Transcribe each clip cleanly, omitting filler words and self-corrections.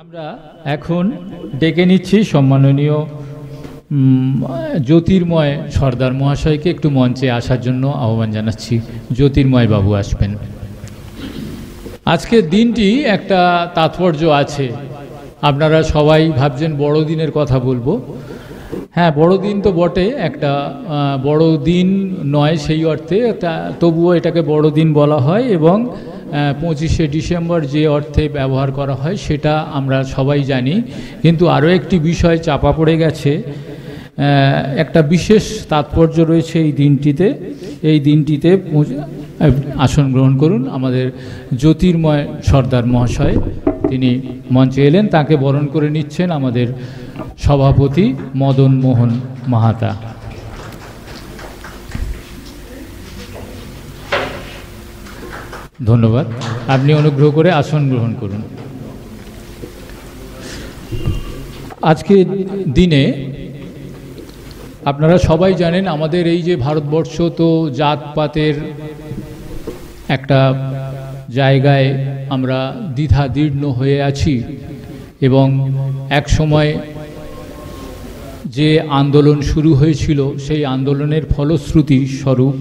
আমরা এখন ডেকে নিচ্ছি সম্মাননীয় জ্যোতির্ময় সর্দার মহাশয়কে একটু মঞ্চে আসার জন্য আহ্বান জানাচ্ছি। জ্যোতির্ময় বাবু আসবেন। আজকের দিনটি একটা তাৎপর্য আছে। আপনারা সবাই ভাবছেন বড়দিনের কথা বলবো। হ্যাঁ, বড়দিন তো বটে, একটা বড়দিন নয় সেই অর্থে, তবুও এটাকে বড়দিন বলা হয় এবং 25শে ডিসেম্বর যে অর্থে ব্যবহার করা হয় সেটা আমরা সবাই জানি। কিন্তু আরও একটি বিষয় চাপা পড়ে গেছে, একটা বিশেষ তাৎপর্য রয়েছে এই দিনটিতে। এই দিনটিতে আসন গ্রহণ করুন আমাদের জ্যোতির্ময় সর্দার মহাশয়, তিনি মঞ্চে এলেন। তাকে বরণ করে নিচ্ছেন আমাদের সভাপতি মদন মোহন মাহাতা। ধন্যবাদ। আপনি অনুগ্রহ করে আসন গ্রহণ করুন। আজকের দিনে আপনারা সবাই জানেন আমাদের এই যে ভারতবর্ষ তো জাতপাতের একটা জায়গায় আমরা দ্বিধাদীর্ণ হয়ে আছি এবং এক সময় যে আন্দোলন শুরু হয়েছিল সেই আন্দোলনের ফলশ্রুতি স্বরূপ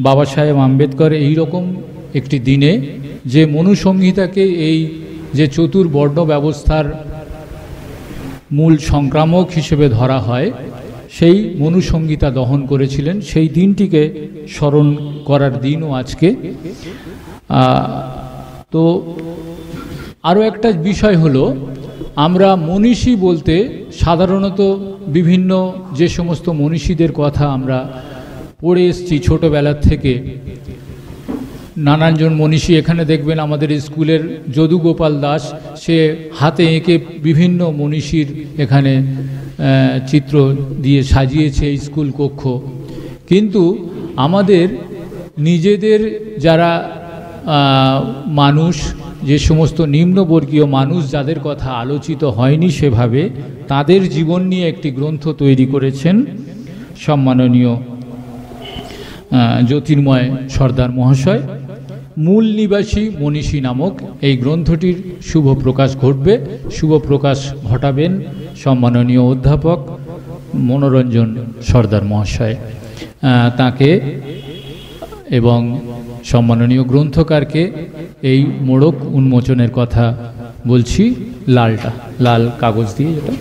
বাবা সাহেব আম্বেদকর এই রকম একটি দিনে যে মনুসংহিতাকে, এই যে চতুর্বর্ণ ব্যবস্থার মূল সংক্রামক হিসেবে ধরা হয়, সেই মনুসংহিতা দহন করেছিলেন। সেই দিনটিকে স্মরণ করার দিনও আজকে। তো আরও একটা বিষয় হলো, আমরা মনীষী বলতে সাধারণত বিভিন্ন যে সমস্ত মনীষীদের কথা আমরা পড়ে এসেছি ছোটোবেলার থেকে, নানানজন মনীষী এখানে দেখবেন আমাদের স্কুলের যদুগোপাল দাস, সে হাতে এঁকে বিভিন্ন মনীষীর এখানে চিত্র দিয়ে সাজিয়েছে এই স্কুল কক্ষ। কিন্তু আমাদের নিজেদের যারা মানুষ, যে সমস্ত নিম্নবর্গীয় মানুষ যাদের কথা আলোচিত হয়নি সেভাবে, তাদের জীবন নিয়ে একটি গ্রন্থ তৈরি করেছেন সম্মাননীয় জ্যোতির্ময় সর্দার মহাশয়। মূল নিবাসী মনীষী নামক এই গ্রন্থটির শুভ প্রকাশ ঘটবে। শুভ প্রকাশ ঘটাবেন সম্মাননীয় অধ্যাপক মনোরঞ্জন সর্দার মহাশয়। তাকে এবং সম্মাননীয় গ্রন্থকারকে এই মোড়ক উন্মোচনের কথা বলছি। লাল কাগজ দিয়ে যেটা,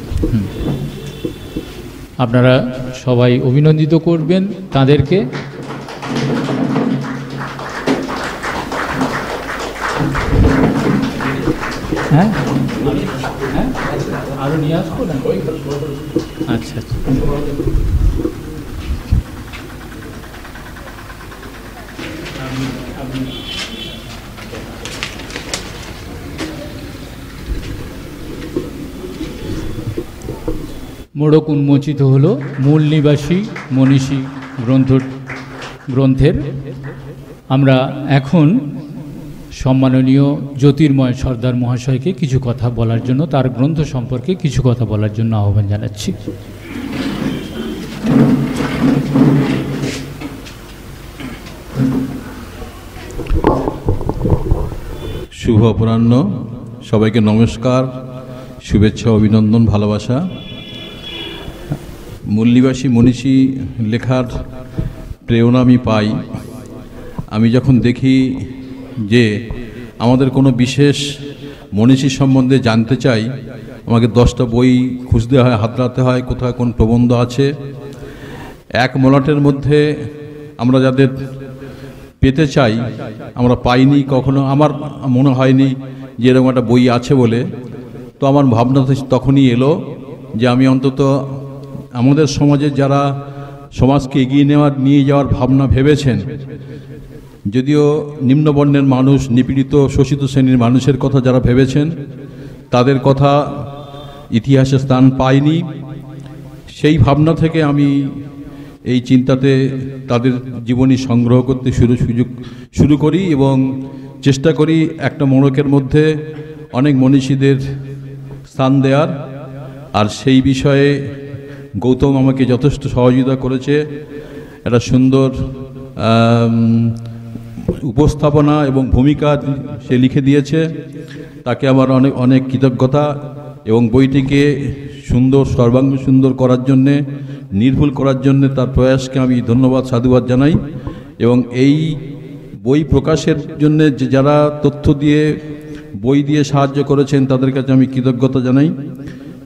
আপনারা সবাই অভিনন্দিত করবেন তাদেরকে। হ্যাঁ, আরো নিয়ে আসবো না? আচ্ছা আচ্ছা। মোড়ক উন্মোচিত হলো মূল নিবাসী মনীষী গ্রন্থের। আমরা এখন সম্মাননীয় জ্যোতির্ময় সর্দার মহাশয়কে কিছু কথা বলার জন্য, তার গ্রন্থ সম্পর্কে কিছু কথা বলার জন্য আহ্বান জানাচ্ছি। শুভ অপরাহ্ন, সবাইকে নমস্কার, শুভেচ্ছা, অভিনন্দন, ভালোবাসা। মূলনিবাসী মনীষী লেখার প্রেরণা আমি পাই আমি যখন দেখি যে আমাদের কোনো বিশেষ মনীষী সম্বন্ধে জানতে চাই, আমাকে 10টা বই খুঁজতে হয়, হাতড়াতে হয় কোথায় কোন প্রবন্ধ আছে। এক মলাটের মধ্যে আমরা যাদের পেতে চাই আমরা পাইনি কখনো, আমার মনে হয়নি যে এরকম একটা বই আছে বলে। তো আমার ভাবনা তখনই এলো যে আমি অন্তত আমাদের সমাজে যারা সমাজকে এগিয়ে নিয়ে যাওয়ার ভাবনা ভেবেছেন, যদিও নিম্নবর্ণের মানুষ, নিপীড়িত শোষিত শ্রেণীর মানুষের কথা যারা ভেবেছেন, তাদের কথা ইতিহাসে স্থান পায়নি। সেই ভাবনা থেকে আমি এই চিন্তাতে তাদের জীবনী সংগ্রহ করতে শুরু করি এবং চেষ্টা করি একটা মোড়কের মধ্যে অনেক মনীষীদের স্থান দেওয়ার। আর সেই বিষয়ে গৌতম আমাকে যথেষ্ট সহযোগিতা করেছে। একটা সুন্দর উপস্থাপনা এবং ভূমিকা সে লিখে দিয়েছে। তাকে আমার অনেক অনেক কৃতজ্ঞতা, এবং বইটিকে সুন্দর, সর্বাঙ্গ সুন্দর করার জন্যে, নির্ভুল করার জন্যে তার প্রয়াসকে আমি ধন্যবাদ, সাধুবাদ জানাই। এবং এই বই প্রকাশের জন্যে যে যারা তথ্য দিয়ে, বই দিয়ে সাহায্য করেছেন, তাদের কাছে আমি কৃতজ্ঞতা জানাই।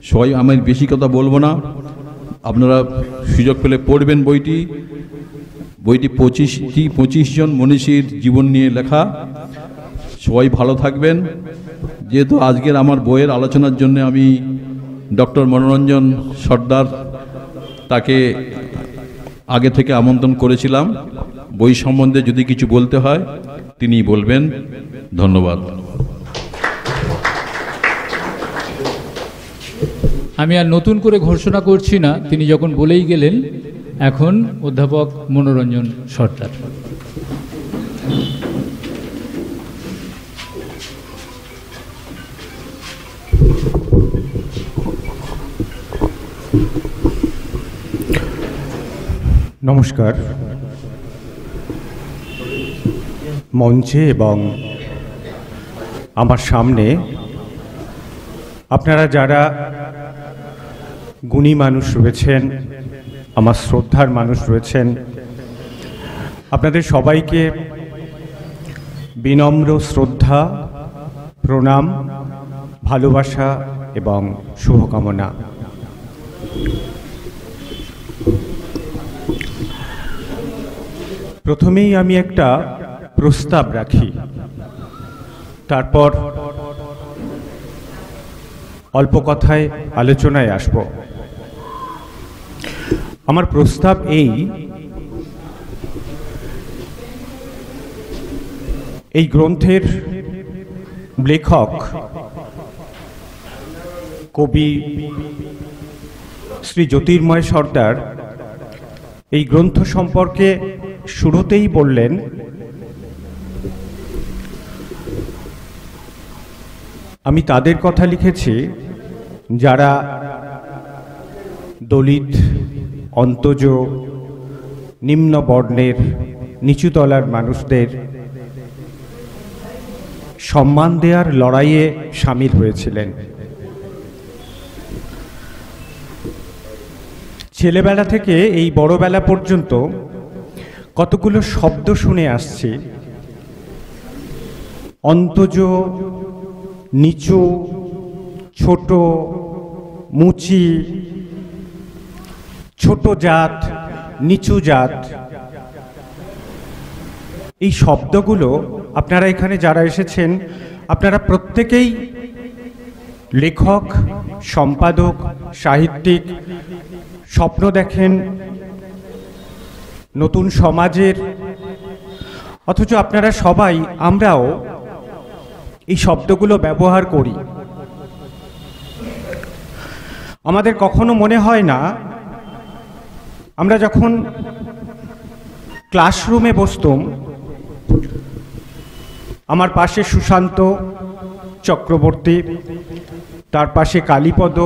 সবাই, আমি বেশি কথা বলবো না, আপনারা সুযোগ পেলে পড়বেন বইটি। বইটি 25 জন মনীষীর জীবন নিয়ে লেখা। সবাই ভালো থাকবেন। যেহেতু আজকের আমার বইয়ের আলোচনার জন্য আমি ডক্টর মনোরঞ্জন সর্দার, তাকে আগে থেকে আমন্ত্রণ করেছিলাম। বই সম্বন্ধে যদি কিছু বলতে হয় তিনি বলবেন। ধন্যবাদ। আমি আর নতুন করে ঘোষণা করছি না, তিনি যখন বলেই গেলেন। এখন অধ্যাপক মনোরঞ্জন সর্দার। নমস্কার। মঞ্চে এবং আমার সামনে আপনারা যারা গুণী মানুষ রয়েছেন, আমার শ্রদ্ধার মানুষ রয়েছেন, আপনাদের সবাইকে বিনম্র শ্রদ্ধা, প্রণাম, ভালোবাসা এবং শুভকামনা। প্রথমেই আমি একটা প্রস্তাব রাখি, তারপর অল্প কথায় আলোচনায় আসব। আমার প্রস্তাব এই গ্রন্থের লেখক কবি শ্রী জ্যোতির্ময় সর্দার এই গ্রন্থ সম্পর্কে শুরুতেই বললেন, আমি তাদের কথা লিখেছি যারা দলিত, অন্তজ, নিম্ন বর্ণের, নিচুতলার মানুষদের সম্মান দেওয়ার লড়াইয়ে সামিল হয়েছিলেন। ছেলেবেলা থেকে এই বড়বেলা পর্যন্ত কতগুলো শব্দ শুনে আসছি, অন্তজ, নিচু, ছোট, মুচি, ছোট জাত, নিচু জাত। এই শব্দগুলো আপনারা এখানে যারা এসেছেন, আপনারা প্রত্যেকেই লেখক, সম্পাদক, সাহিত্যিক, স্বপ্ন দেখেন নতুন সমাজের, অথচ আপনারা সবাই, আমরাও এই শব্দগুলো ব্যবহার করি। আমাদের কখনো মনে হয় না, আমরা যখন ক্লাসরুমে বসতাম, আমার পাশে সুশান্ত চক্রবর্তী, তার পাশে কালীপদ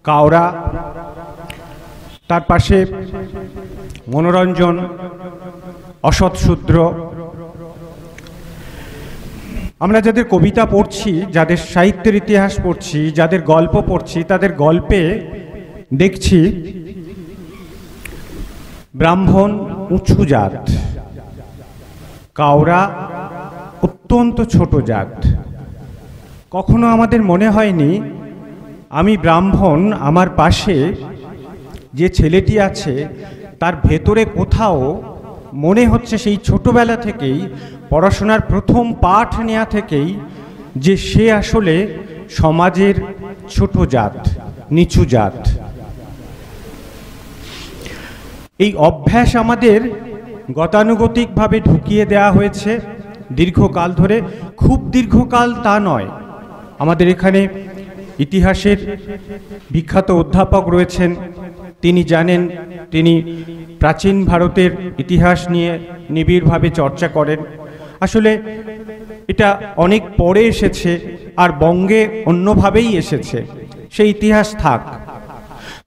কাওড়া, তার পাশে মনোরঞ্জন, অসৎশূদ্র। আমরা যাদের কবিতা পড়ছি, যাদের সাহিত্যের ইতিহাস পড়ছি, যাদের গল্প পড়ছি, তাদের গল্পে দেখছি ব্রাহ্মণ উঁচু জাত, কাওড়া অত্যন্ত ছোট জাত। কখনো আমাদের মনে হয়নি আমি ব্রাহ্মণ, আমার পাশে যে ছেলেটি আছে তার ভেতরে কোথাও মনে হচ্ছে সেই ছোটবেলা থেকেই, পড়াশোনার প্রথম পাঠ নেওয়া থেকেই, যে সে আসলে সমাজের ছোট জাত, নিচু জাত। এই অভ্যাস আমাদের গতানুগতিকভাবে ঢুকিয়ে দেওয়া হয়েছে দীর্ঘকাল ধরে। খুব দীর্ঘকাল তা নয়। আমাদের এখানে ইতিহাসের বিখ্যাত অধ্যাপক রয়েছেন, তিনি জানেন, তিনি প্রাচীন ভারতের ইতিহাস নিয়ে নিবিড়ভাবে চর্চা করেন। আসলে এটা অনেক পরে এসেছে, আর বঙ্গে অন্যভাবেই এসেছে, সেই ইতিহাস থাক।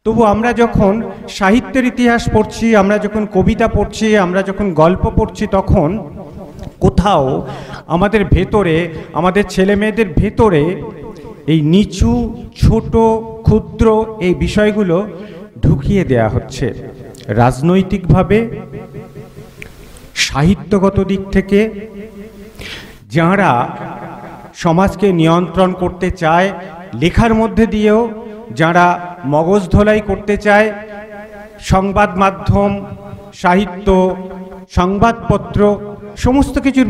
তবু আমরা যখন সাহিত্যের ইতিহাস পড়ছি, আমরা যখন কবিতা পড়ছি, আমরা যখন গল্প পড়ছি, তখন কোথাও আমাদের ভেতরে, আমাদের ছেলে মেয়েদের ভেতরে এই নিচু, ছোট, ক্ষুদ্র এই বিষয়গুলো ঢুকিয়ে দেয়া হচ্ছে। রাজনৈতিকভাবে, সাহিত্যগত দিক থেকে যারা সমাজকে নিয়ন্ত্রণ করতে চায়, লেখার মধ্যে দিয়েও যারা মগজ ধোলাই করতে চায়, সংবাদ মাধ্যম, সাহিত্য, সংবাদপত্র সমস্ত কিছুর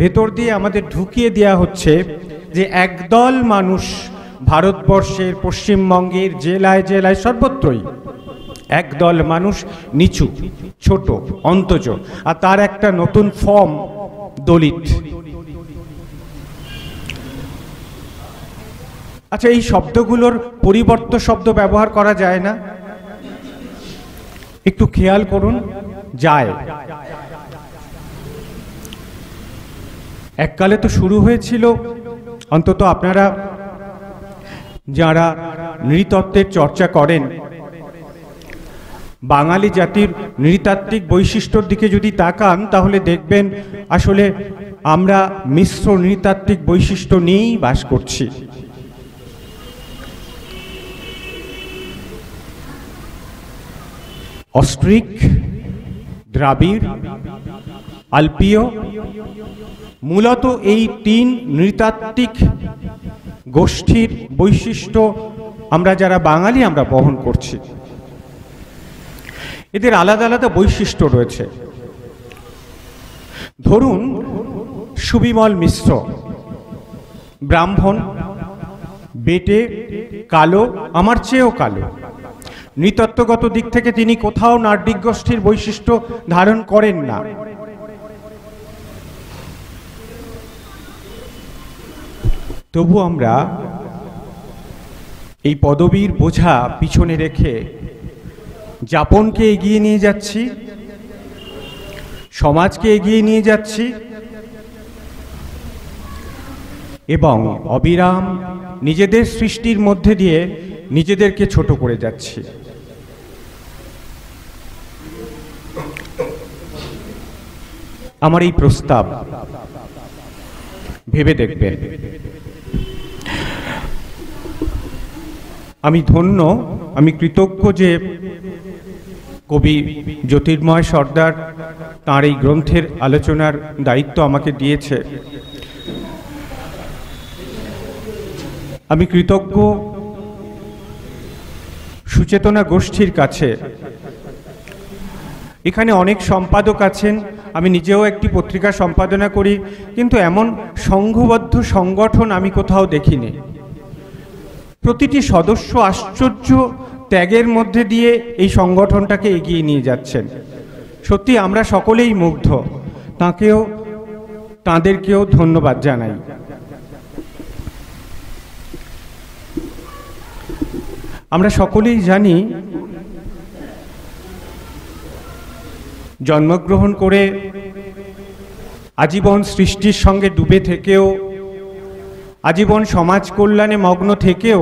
ভেতর দিয়ে আমাদের ঢুকিয়ে দেওয়া হচ্ছে যে একদল মানুষ ভারতবর্ষের, পশ্চিমবঙ্গের জেলায় জেলায় সর্বত্রই একদল মানুষ নিচু, ছোট, অন্তজ, আর তার একটা নতুন ফর্ম দলিত। আচ্ছা, এই শব্দগুলোর পরিবর্তন শব্দ ব্যবহার করা যায় না? একটু খেয়াল করুন, যায়। এককালে তো শুরু হয়েছিল, অন্তত আপনারা যারা নৃতত্ত্বের চর্চা করেন, বাঙালি জাতির নৃতাত্ত্বিক বৈশিষ্ট্যর দিকে যদি তাকান তাহলে দেখবেন আসলে আমরা মিশ্র নৃতাত্ত্বিক বৈশিষ্ট্য নিয়েই বাস করছি। অস্ট্রিক, দ্রাবিড়, আলপীয়, মূলত এই তিন নৃতাত্ত্বিক গোষ্ঠীর বৈশিষ্ট্য আমরা যারা বাঙালি আমরা বহন করছি। এদের আলাদা আলাদা বৈশিষ্ট্য রয়েছে। ধরুন সুবিমল মিশ্র, ব্রাহ্মণ, বেটে, কালো, আমার চেয়েও কালো। নৃতত্ত্বগত দিক থেকে তিনি কোথাও নার্ডিক গোষ্ঠীর বৈশিষ্ট্য ধারণ করেন না। তবু আমরা এই পদবীর বোঝা পিছনে রেখে যাপনকে এগিয়ে নিয়ে যাচ্ছি, সমাজকে এগিয়ে নিয়ে যাচ্ছি এবং অবিরাম নিজেদের সৃষ্টির মধ্যে দিয়ে নিজেদেরকে ছোট করে যাচ্ছি। আমার এই প্রস্তাব ভেবে দেখবেন। আমি ধন্য, আমি কৃতজ্ঞ যে কবি জ্যোতির্ময় সর্দার তাঁর এই গ্রন্থের আলোচনার দায়িত্ব আমাকে দিয়েছে। আমি কৃতজ্ঞ সুচেতনা গোষ্ঠীর কাছে। এখানে অনেক সম্পাদক আছেন, আমি নিজেও একটি পত্রিকা সম্পাদনা করি, কিন্তু এমন সংঘবদ্ধ সংগঠন আমি কোথাও দেখিনি। প্রতিটি সদস্য আশ্চর্য ত্যাগের মধ্যে দিয়ে এই সংগঠনটাকে এগিয়ে নিয়ে যাচ্ছেন। সত্যি আমরা সকলেই মুগ্ধ, তাঁদেরকেও ধন্যবাদ জানাই। আমরা সকলেই জানি জন্মগ্রহণ করে আজীবন সৃষ্টির সঙ্গে ডুবে থেকেও, আজীবন সমাজ কল্যাণে মগ্ন থেকেও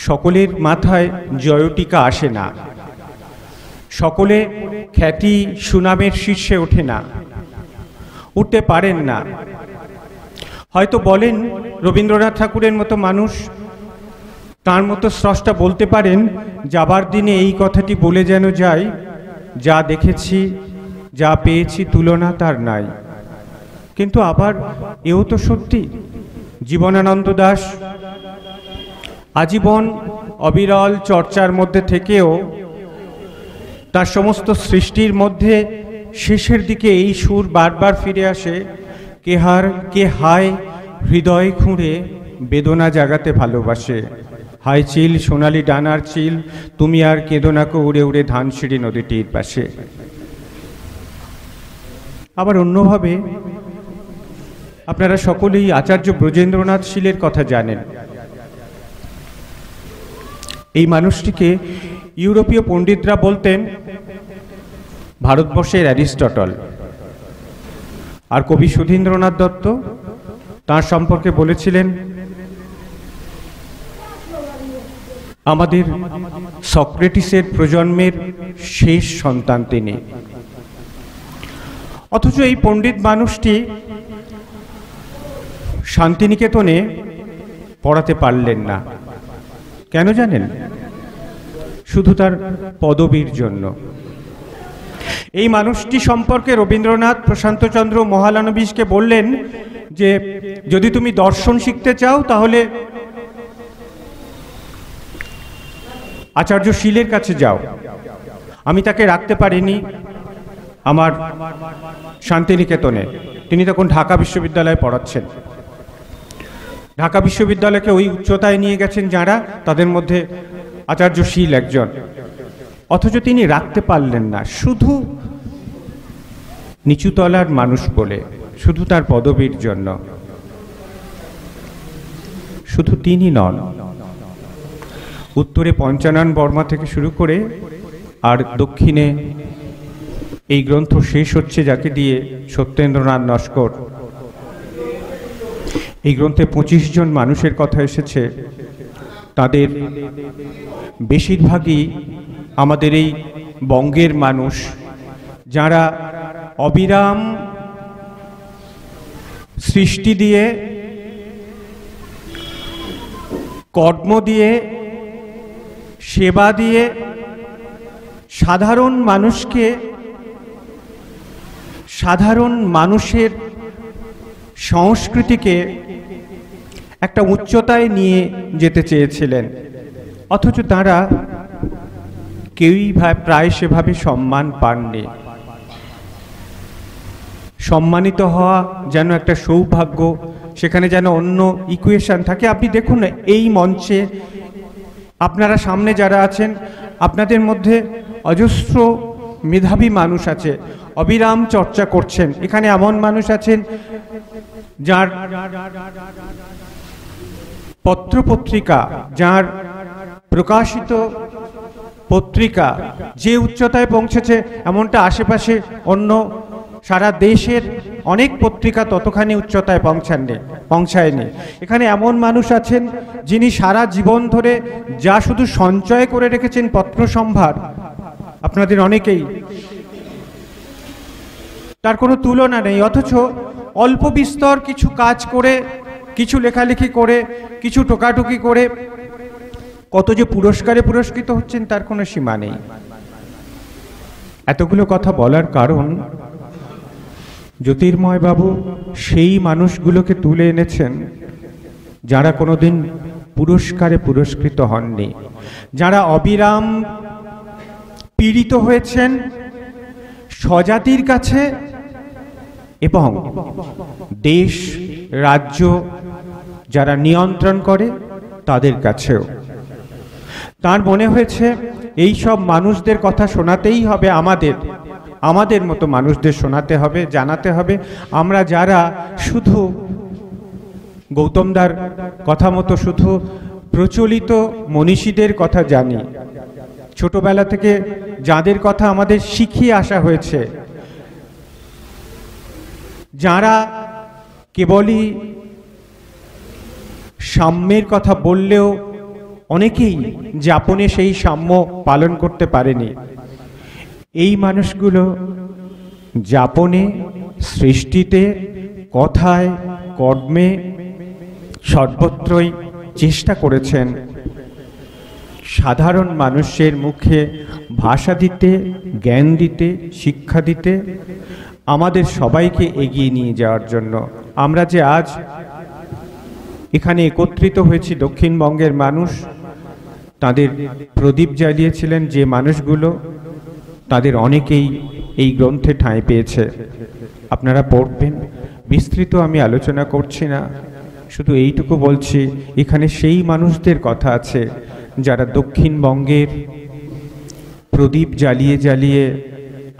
সকলের মাথায় জয়টিকা আসে না, সকলে খ্যাতি সুনামের শীর্ষে ওঠে না, উঠতে পারেন না। হয়তো বলেন রবীন্দ্রনাথ ঠাকুরের মতো মানুষ, তার মতো স্রষ্টা বলতে পারেন যাবার দিনে এই কথাটি বলে যেন যাই, যা দেখেছি যা পেয়েছি তুলনা তার নাই। কিন্তু আবার এও তো সত্যি, জীবনানন্দ দাশ আজীবন অবিরল চর্চার মধ্যে থেকেও তার সমস্ত সৃষ্টির মধ্যে শেষের দিকে এই সুর বারবার ফিরে আসে, কে হায় হৃদয় খুঁড়ে বেদনা জাগাতে ভালোবাসে, হায় চিল সোনালি ডানার চিল, তুমি আর কেঁদোনাকে উড়ে উড়ে ধানসিঁড়ি নদীটির পাশে। আবার অন্যভাবে আপনারা সকলেই আচার্য ব্রজেন্দ্রনাথ শীলের কথা জানেন। এই মানুষটিকে ইউরোপীয় পণ্ডিতরা বলতেন ভারতবর্ষের অ্যারিস্টটল। আর কবি সুধীন্দ্রনাথ দত্ত তার সম্পর্কে বলেছিলেন আমাদের সক্রেটিসের প্রজন্মের শেষ সন্তান তিনি। অথচ এই পণ্ডিত মানুষটি শান্তিনিকেতনে পড়াতে পারলেন না। কেন জানেন? শুধু তার পদবীর জন্য। এই মানুষটি সম্পর্কে রবীন্দ্রনাথ প্রশান্তচন্দ্র মহলানবিশকে বললেন যে যদি তুমি দর্শন শিখতে চাও তাহলে আচার্য শীলের কাছে যাও। আমি তাকে রাখতে পারিনি আমার শান্তিনিকেতনে, তিনি তখন ঢাকা বিশ্ববিদ্যালয়ে পড়াচ্ছেন। ঢাকা বিশ্ববিদ্যালয়কে ওই উচ্চতায় নিয়ে গেছেন যারা, তাদের মধ্যে আচার্য শীল একজন। অথচ তিনি রাখতে পারলেন না, শুধু নিচুতলার মানুষ বলে, শুধু তার পদবীর জন্য। শুধু তিনি নন, উত্তরে পঞ্চানন বর্মা থেকে শুরু করে আর দক্ষিণে এই গ্রন্থ শেষ হচ্ছে যাকে দিয়ে, সত্যেন্দ্রনাথ নস্কর। এই গ্রন্থে 25 জন মানুষের কথা এসেছে। তাদের বেশিরভাগই আমাদের এই বঙ্গের মানুষ, যারা অবিরাম সৃষ্টি দিয়ে, কর্ম দিয়ে, সেবা দিয়ে সাধারণ মানুষকে, সাধারণ মানুষের সংস্কৃতিকে একটা উচ্চতায় নিয়ে যেতে চেয়েছিলেন। অথচ তারা কেউই প্রায় সেভাবে সম্মান পাননি। সম্মানিত হওয়া যেন একটা সৌভাগ্য, সেখানে যেন অন্য ইকুয়েশন থাকে। আপনি দেখুন এই মঞ্চে আপনারা সামনে যারা আছেন, আপনাদের মধ্যে অজস্র মেধাবী মানুষ আছে, অবিরাম চর্চা করছেন। এখানে এমন মানুষ আছেন যার পত্রপত্রিকা, যার প্রকাশিত পত্রিকা যে উচ্চতায় পৌঁছেছে, এমনটা আশেপাশে অন্য সারা দেশের অনেক পত্রিকা ততখানি উচ্চতায় পৌঁছায়নি। এখানে এমন মানুষ আছেন যিনি সারা জীবন ধরে যা শুধু সঞ্চয় করে রেখেছেন পত্র সম্ভার, আপনাদের অনেকেই, তার কোনো তুলনা নেই। অথচ অল্প বিস্তর কিছু কাজ করে, কিছু লেখালেখি করে, কিছু টোকাটুকি করে কত যে পুরস্কারে পুরস্কৃত হচ্ছেন তার কোনো সীমা নেই। এতগুলো কথা বলার কারণ, জ্যোতির্ময় বাবু সেই মানুষগুলোকে তুলে এনেছেন যারা কোনোদিন পুরস্কারে পুরস্কৃত হননি, যারা অবিরাম পীড়িত হয়েছেন স্বজাতির কাছে এবং দেশ রাজ্য যারা নিয়ন্ত্রণ করে তাদের কাছেও। তার মনে হয়েছে এই সব মানুষদের কথা শোনাতেই হবে, আমাদের মতো মানুষদের শোনাতে হবে, জানাতে হবে। আমরা যারা শুধু গৌতমদার কথা মতো শুধু প্রচলিত মনীষীদের কথা জানি, ছোটবেলা থেকে যাদের কথা আমাদের শিখিয়ে আসা হয়েছে, যারা কেবলই সাম্যের কথা বললেও অনেকেই যাপনে সেই সাম্য পালন করতে পারেনি, এই মানুষগুলো যাপনে, সৃষ্টিতে, কথায়, কর্মে সর্বত্রই চেষ্টা করেছেন সাধারণ মানুষের মুখে ভাষা দিতে, জ্ঞান দিতে, শিক্ষা দিতে, আমাদের সবাইকে এগিয়ে নিয়ে যাওয়ার জন্য। আমরা যে আজ এখানে একত্রিত হয়েছি দক্ষিণবঙ্গের মানুষ, তাদের প্রদীপ জ্বালিয়েছিলেন যে মানুষগুলো, তাদের অনেকেই এই গ্রন্থে ঠাঁই পেয়েছে। আপনারা পড়বেন, বিস্তৃত আমি আলোচনা করছি না, শুধু এইটুকু বলছি, এখানে সেই মানুষদের কথা আছে যারা দক্ষিণবঙ্গের প্রদীপ জ্বালিয়ে জ্বালিয়ে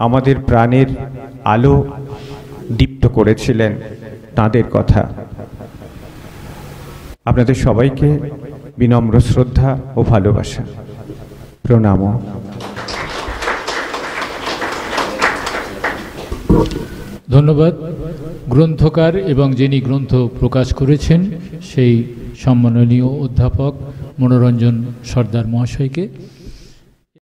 আমাদের প্রাণের আলো দীপ্ত করেছিলেন, তাদের কথা। আপনাদের সবাইকে বিনম্র শ্রদ্ধা ও ভালোবাসা, প্রণাম। ধন্যবাদ গ্রন্থকার এবং যিনি গ্রন্থ প্রকাশ করেছেন সেই সম্মাননীয় অধ্যাপক মনোরঞ্জন সর্দার মহাশয়কে।